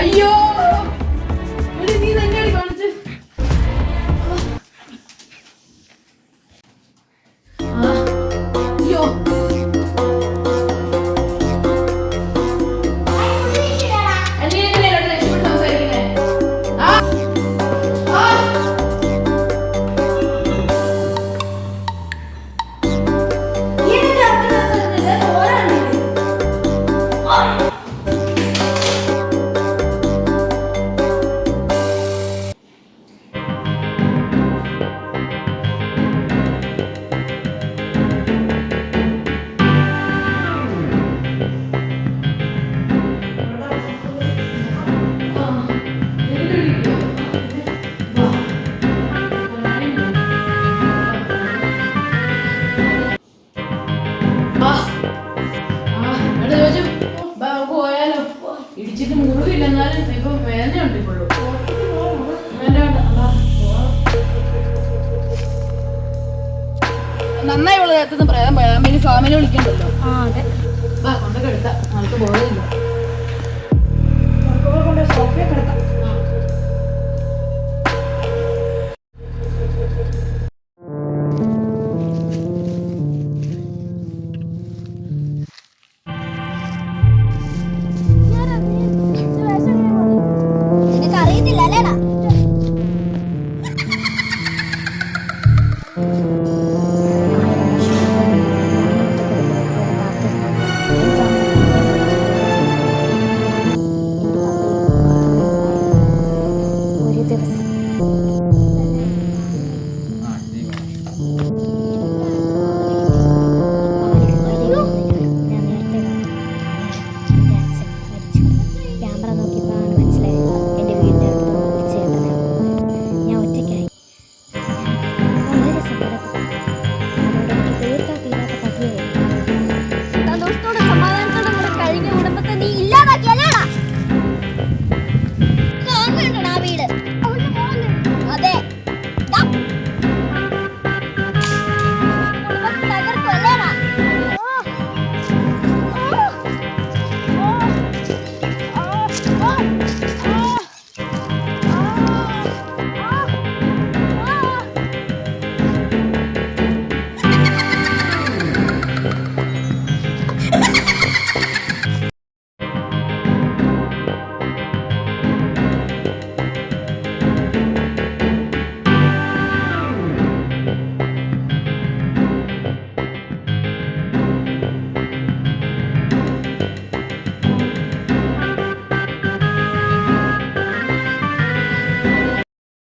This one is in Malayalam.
അയ്യോ നീ തന്നെയാണ് കാണിച്ച്. അയ്യോ ഇടിച്ചിട്ട് മുറിവില്ല, എന്നാലും ഇപ്പൊ വേദനയുണ്ട്. ഇപ്പോഴും നന്നായി ഉള്ള നേരത്തുനിന്ന് പ്രേതം പോയാൽ പിന്നെ ഫാമിലി വിളിക്കണ്ടല്ലോ. അതെ കൊണ്ടൊക്കെ എടുത്താ നമുക്ക് ബോധമില്ല. കൊണ്ട് സോഫയെ കിടക്കാം. നിനക്കറിയത്തില്ല അല്ലേടാ? ഒരു ദിവസം ക്യാമറ നോക്കിയപ്പോഴാണ് മനസ്സിലായത് എൻ്റെ വീടിൻ്റെ അടുത്ത് ഒരു ചേട്ടനെ. ഞാൻ ഒറ്റയ്ക്കായി. വളരെ സങ്കടപ്പെട്ടു. അതുകൊണ്ട് എനിക്ക് തീർത്താ തീരാത്ത പട്ടിയായി. സന്തോഷത്തോടെ സമാധാനത്തോടെ കൂടെ കഴിഞ്ഞ കുടുംബത്തെ നീ ഇല്ലാതാക്കിയല്ലേടാ? ഓർമ്മയുണ്ടോ ആ വീട്? അതെ. കുടുംബത്തെ തകർക്കുമല്ലേടാ? Oh!